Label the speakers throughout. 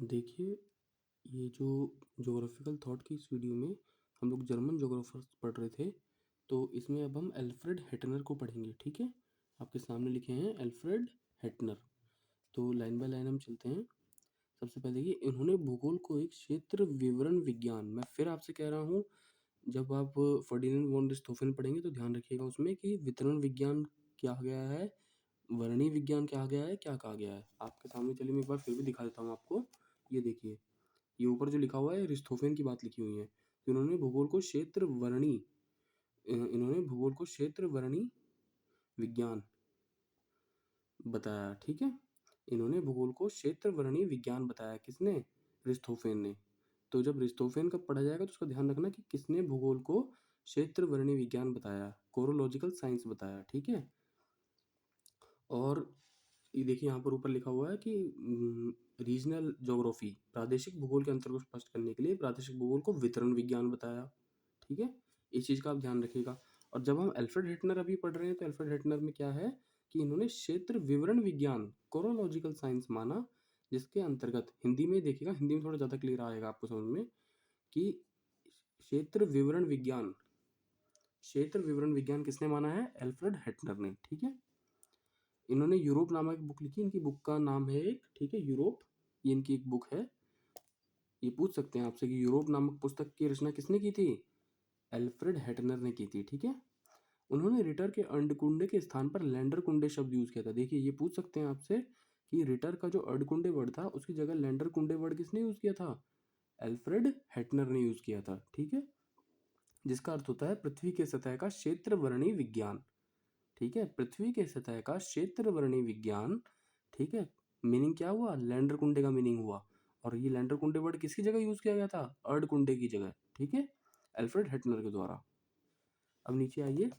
Speaker 1: देखिए, ये जो ज्योग्राफिकल थॉट की इस वीडियो में हम लोग जर्मन ज्योग्राफर्स पढ़ रहे थे, तो इसमें अब हम एल्फ्रेड हेटनर को पढ़ेंगे, ठीक है? आपके सामने लिखे हैं एल्फ्रेड हेटनर। तो लाइन बाय लाइन हम चलते हैं। सबसे पहले देखिए, इन्होंने भूगोल को एक क्षेत्र विवरण विज्ञान, मैं फिर आपसे कह रहा हूँ, जब आप फर्डिनेंड वॉन रिchthofen पढ़ेंगे तो ध्यान रखिएगा उसमें कि वितरण विज्ञान क्या गया है, वर्णीय विज्ञान क्या गया है, क्या कहा गया है। आपके सामने चलिए मैं एक बार फिर भी दिखा देता हूँ आपको। ये देखिए, ये ऊपर जो लिखा हुआ है रिchthofen की बात लिखी हुई है। इन्होंने भूगोल को क्षेत्र वर्णी इन्होंने भूगोल को क्षेत्र वर्णी विज्ञान बताया, ठीक है? इन्होंने भूगोल को क्षेत्र वर्णी विज्ञान बताया, किसने? रिchthofen ने। तो जब रिchthofen का पढ़ा जाएगा तो उसका ध्यान रखना कि किसने भूगोल को क्षेत्र वर्णी विज्ञान बताया, कोरोलॉजिकल साइंस बताया, ठीक है? और ये देखिए यहाँ पर ऊपर लिखा हुआ है कि रीजनल ज्योग्राफी, प्रादेशिक भूगोल के अंतर को स्पष्ट करने के लिए प्रादेशिक भूगोल को वितरण विज्ञान बताया, ठीक है? इस चीज़ का आप ध्यान रखिएगा। और जब हम एल्फ्रेड हेटनर अभी पढ़ रहे हैं तो एल्फ्रेड हेटनर में क्या है कि इन्होंने क्षेत्र विवरण विज्ञान, कोरोलॉजिकल साइंस माना, जिसके अंतर्गत हिंदी में देखिएगा, हिंदी में थोड़ा ज़्यादा क्लियर आएगा आपको समझ में कि क्षेत्र विवरण विज्ञान, क्षेत्र विवरण विज्ञान किसने माना है? एल्फ्रेड हेटनर ने, ठीक है? इन्होंने यूरोप नामक एक बुक लिखी, इनकी बुक का नाम है एक, ठीक है, यूरोप, ये इनकी एक बुक है। ये पूछ सकते हैं आपसे कि यूरोप नामक पुस्तक की रचना किसने की थी? एल्फ्रेड हेटनर ने की थी, ठीक है? उन्होंने रिटर के अर्धकुंडे के स्थान पर लैंडर कुंडे शब्द यूज किया था। देखिए, ये पूछ सकते हैं आपसे कि रिटर का जो अर्धकुंडे वर्ड था उसकी जगह लैंडर कुंडे वर्ड किसने यूज किया था? एल्फ्रेड हेटनर ने यूज किया था, ठीक है? जिसका अर्थ होता है पृथ्वी के सतह का क्षेत्र वर्णी विज्ञान, ठीक है? पृथ्वी के सतह का क्षेत्र वर्णी विज्ञान, ठीक है? मीनिंग क्या हुआ? लैंडर कुंडे का मीनिंग हुआ। और ये लैंडर कुंडे वर्ड किसकी जगह यूज किया गया था? अर्ड कुंडे की जगह, ठीक है? एल्फ्रेड हेटनर के द्वारा। अब नीचे आइए।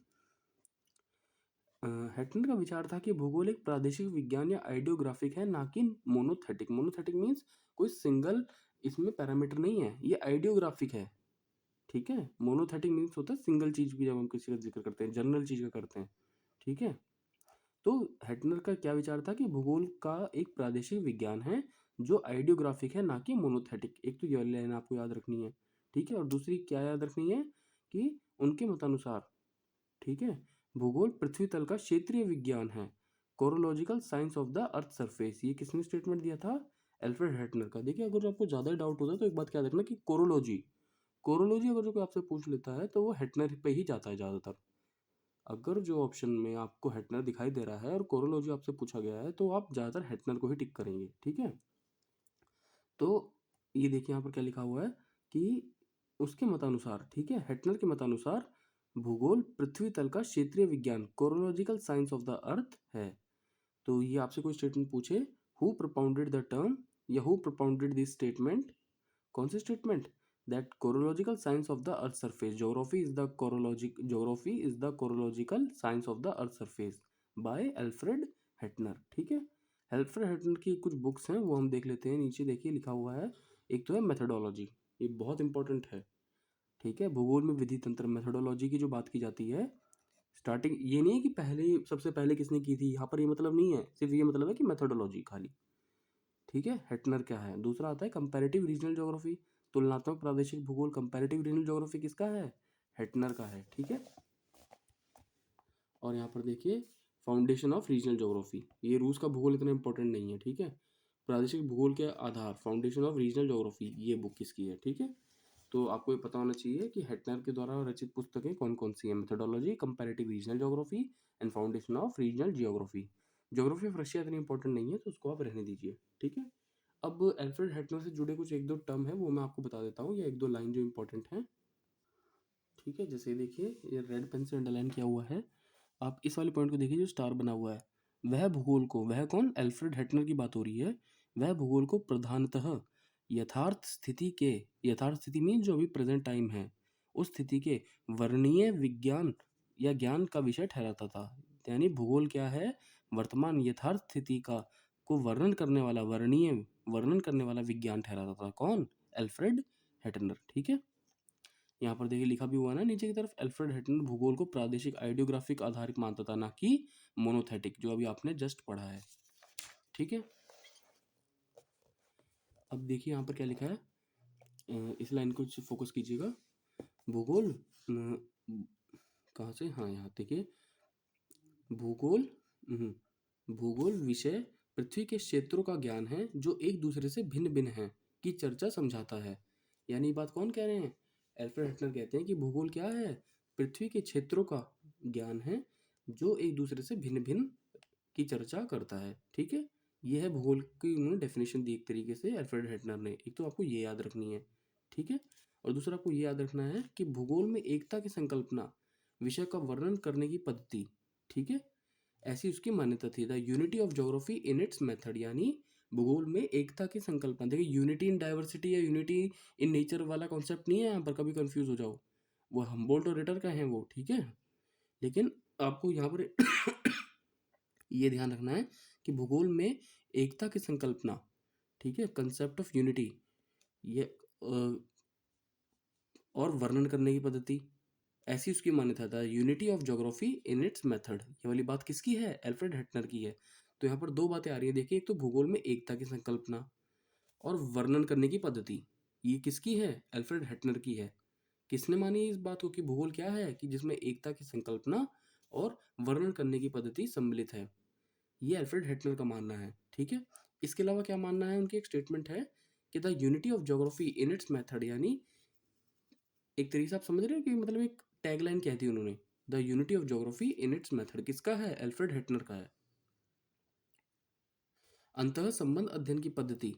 Speaker 1: हेटनर का विचार था कि भूगोल एक प्रादेशिक विज्ञान या आइडियोग्राफिक है, ना कि मोनोथेटिक। मोनोथेटिक मीन्स कोई सिंगल इसमें पैरामीटर नहीं है, ये आइडियोग्राफिक है, ठीक है? मोनोथेटिक मीन्स होता है सिंगल चीज की, जब हम किसी का जिक्र करते हैं, जनरल चीज का करते हैं, ठीक है? तो हेटनर का क्या विचार था कि भूगोल का एक प्रादेशिक विज्ञान है जो आइडियोग्राफिक है, ना कि मोनोथेटिक। एक तो ये लाइन आपको याद रखनी है, ठीक है? और दूसरी क्या याद रखनी है कि उनके मतानुसार, ठीक है, भूगोल पृथ्वी तल का क्षेत्रीय विज्ञान है, chorological science of the earth surface. ये किसने स्टेटमेंट दिया था? एल्फ्रेड हेटनर का। देखिए, अगर आपको ज़्यादा डाउट होता है तो एक बात याद रखना कि कोरोलॉजी, कोरोलॉजी अगर जो कोई आपसे पूछ लेता है तो वो हेटनर पे ही जाता है ज़्यादातर। अगर जो ऑप्शन में आपको हेटनर दिखाई दे रहा है और कोरोलॉजी आपसे पूछा गया है तो आप ज़्यादातर हेटनर को ही टिक करेंगे, ठीक है? तो ये देखिए यहाँ पर क्या लिखा हुआ है कि उसके मतानुसार, ठीक है, हेटनर के मतानुसार भूगोल पृथ्वी तल का क्षेत्रीय विज्ञान, chorological science of the earth है। तो ये आपसे कोई स्टेटमेंट पूछे, हु प्रोपाउंडेड द टर्म या हु प्रोपाउंडेड दिस स्टेटमेंट, कौन सी statement? That chorological science of the earth surface, geography is the chorological science of the earth surface by Alfred Hettner, ठीक है? एल्फ्रेड हेटनर की कुछ बुक्स हैं वो हम देख लेते हैं। नीचे देखिए लिखा हुआ है, एक तो है मेथडोलॉजी, ये बहुत इंपॉर्टेंट है, ठीक है? भूगोल में विधि तंत्र, मेथडोलॉजी की जो बात की जाती है, स्टार्टिंग ये नहीं है कि पहले सबसे पहले किसने की थी, यहाँ पर ये मतलब नहीं है, सिर्फ ये मतलब है कि मेथडोलॉजी खाली, ठीक है? हेटनर क्या है? दूसरा आता है कंपैरेटिव रीजनल ज्योग्राफी, तुलनात्मक प्रादेशिक भूगोल। कंपैरेटिव रीजनल ज्योग्राफी किसका है? हेटनर का है, ठीक है? और यहाँ पर देखिए फाउंडेशन ऑफ रीजनल ज्योग्राफी, ये रूस का भूगोल इतना इंपॉर्टेंट नहीं है, ठीक है? प्रादेशिक भूगोल के आधार, फाउंडेशन ऑफ रीजनल ज्योग्राफी, ये बुक किसकी है, ठीक है? तो आपको ये पता होना चाहिए कि हेटनर के द्वारा रचित पुस्तकें कौन कौन सी हैं। Methodology, comparative regional geography and foundation of regional geography. Geography of Russia इतनी इंपॉर्टेंट नहीं है तो उसको आप रहने दीजिए, ठीक है? अब एल्फ्रेड हेटनर से जुड़े कुछ एक दो टर्म है वो मैं आपको बता देता हूँ, या एक दो लाइन जो इंपॉर्टेंट है, ठीक है? जैसे देखिए, ये रेड पेन से अंडरलाइन किया हुआ है, आप इस वाले पॉइंट को देखिए जो स्टार बना हुआ है। वह भूगोल को, वह कौन? एल्फ्रेड हेटनर की बात हो रही है। वह भूगोल को प्रधानतः यथार्थ स्थिति के, यथार्थ स्थिति मीन जो अभी प्रेजेंट टाइम है उस स्थिति के वर्णीय विज्ञान या ज्ञान का विषय ठहराता था। यानी भूगोल क्या है? वर्तमान यथार्थ स्थिति का को वर्णन करने वाला, वर्णीय वर्णन करने वाला विज्ञान ठहराता था। कौन? एल्फ्रेड हेटनर, ठीक है? यहाँ पर देखिए लिखा भी हुआ ना नीचे की तरफ, एल्फ्रेड हेटनर भूगोल को प्रादेशिक आइडियोग्राफिक आधारित मानता था, ना कि मोनोथेटिक, जो अभी आपने जस्ट पढ़ा है, ठीक है? अब देखिए यहाँ पर क्या लिखा है, इस लाइन को फोकस कीजिएगा। भूगोल कहाँ से, हाँ यहाँ देखिए, भूगोल भूगोल विषय पृथ्वी के क्षेत्रों का ज्ञान है जो एक दूसरे से भिन्न भिन्न हैं की चर्चा समझाता है। यानी ये बात कौन कह रहे हैं, एल्फ्रेड हटनर कहते हैं कि भूगोल क्या है, पृथ्वी के क्षेत्रों का ज्ञान है जो एक दूसरे से भिन्न भिन्न की चर्चा करता है। ठीक है, ये है भूगोल की उन्होंने डेफिनेशन दी एक तरीके से एल्फ्रेड हटनर ने। एक तो आपको ये याद रखनी है, ठीक है, और दूसरा आपको ये याद रखना है कि भूगोल में एकता की संकल्पना, विषय का वर्णन करने की पद्धति, ठीक है, ऐसी उसकी मान्यता थी। The unity of geography in its method, यानी भूगोल में एकता की संकल्पना। देखिए यूनिटी इन डाइवर्सिटी या यूनिटी इन नेचर वाला कॉन्सेप्ट नहीं है यहाँ पर, कभी कंफ्यूज हो जाओ, वो हम्बोल्ट और रिटर का है वो, ठीक है। लेकिन आपको यहाँ पर ये ध्यान रखना है कि भूगोल में एकता की संकल्पना, ठीक है, कंसेप्ट ऑफ यूनिटी, ये और वर्णन करने की पद्धति, ऐसी उसकी मान्यता था। Unity of geography in its method, ये वाली बात किसकी है, एल्फ्रेड हटनर की है। तो यहाँ पर दो बातें आ रही है, देखिए, एक तो भूगोल में एकता की संकल्पना और वर्णन करने की पद्धति, ये किसकी है, एल्फ्रेड हटनर की है। किसने मानी इस बात को कि भूगोल क्या है, कि जिसमें एकता की संकल्पना और वर्णन करने की पद्धति सम्मिलित है, ये एल्फ्रेड हटनर का मानना है। ठीक है, इसके अलावा क्या मानना है, उनकी एक स्टेटमेंट है कि the unity of geography in its method, यानी एक तरीके से आप समझ रहे हो कि मतलब एक टैगलाइन कह दी उन्होंने, the unity of geography in its method, किसका है, एल्फ्रेड हटनर का है। अंतः संबंध अध्ययन की पद्धति,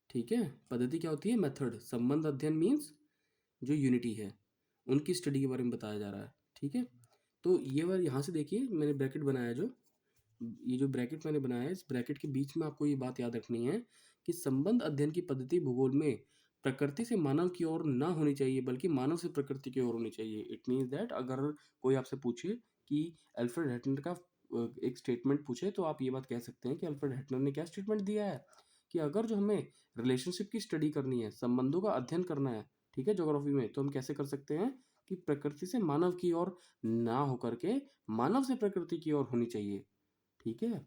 Speaker 1: ठीक है, पद्धति क्या होती है, मेथड, संबंध अध्ययन मीन्स जो यूनिटी है उनकी स्टडी के बारे में बताया जा रहा है। ठीक है, तो ये बार यहाँ से देखिए मैंने ब्रैकेट बनाया, जो ये जो ब्रैकेट मैंने बनाया है, इस ब्रैकेट के बीच में आपको ये बात याद रखनी है कि संबंध अध्ययन की पद्धति भूगोल में प्रकृति से मानव की ओर ना होनी चाहिए, बल्कि मानव से प्रकृति की ओर होनी चाहिए। इट मीन्स दैट अगर कोई आपसे पूछे कि एल्फ्रेड हटनर का एक स्टेटमेंट पूछे, तो आप ये बात कह सकते हैं कि एल्फ्रेड हटनर ने क्या स्टेटमेंट दिया है कि अगर जो हमें रिलेशनशिप की स्टडी करनी है, संबंधों का अध्ययन करना है, ठीक है, ज्योग्राफी में, तो हम कैसे कर सकते हैं कि प्रकृति से मानव की ओर ना होकर के मानव से प्रकृति की ओर होनी चाहिए। ठीक है,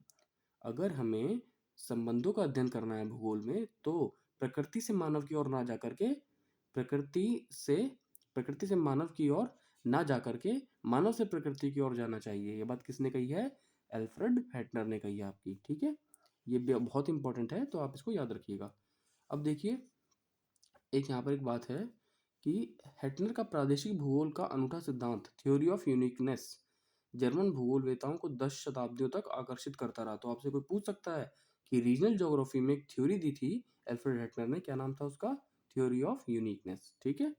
Speaker 1: अगर हमें संबंधों का अध्ययन करना है भूगोल में, तो प्रकृति से मानव की ओर ना जा करके प्रकृति से प्रकृति से मानव की ओर ना जा करके मानव से प्रकृति की ओर जाना चाहिए। ये बात किसने कही है, एल्फ्रेड हटनर ने कही है आपकी। ठीक है, ये बहुत इंपॉर्टेंट है, तो आप इसको याद रखिएगा। अब देखिए एक यहाँ पर एक बात है कि हेटनर का प्रादेशिक भूगोल का अनूठा सिद्धांत, थ्योरी ऑफ यूनिकनेस, जर्मन भूगोलवेताओं को 10 शताब्दियों तक आकर्षित करता रहा। तो आपसे कोई पूछ सकता है कि रीजनल ज्योग्राफी में एक थ्योरी दी थी एल्फ्रेड हेटनर ने, क्या नाम था उसका, थ्योरी ऑफ यूनिकनेस। ठीक है,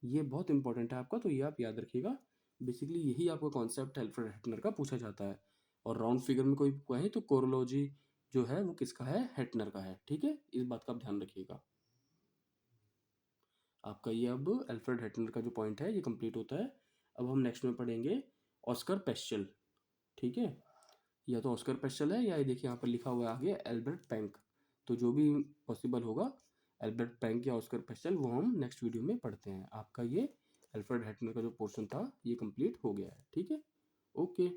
Speaker 1: ये बहुत इंपॉर्टेंट है आपका, तो ये आप याद रखिएगा। बेसिकली यही आपका कॉन्सेप्ट एल्फ्रेड हेटनर का पूछा जाता है। और राउंड फिगर में कोई कहे तो कोरोलॉजी जो है वो किसका है, हेटनर का है। ठीक है, इस बात का आप ध्यान रखिएगा। आपका ये अब एल्फ्रेड हेटनर का जो पॉइंट है ये कंप्लीट होता है। अब हम नेक्स्ट में पढ़ेंगे ऑस्कर पेस्चल। ठीक है, या तो ऑस्कर पेस्चल है, या ये देखिए यहाँ पर लिखा हुआ है आगे एल्बर्ट पैंक। तो जो भी पॉसिबल होगा, एल्बर्ट पैंक या ऑस्कर पेस्चल, वो हम नेक्स्ट वीडियो में पढ़ते हैं। आपका ये एल्फ्रेड हेटनर का जो पोर्शन था ये कंप्लीट हो गया है। ठीक है, ओके।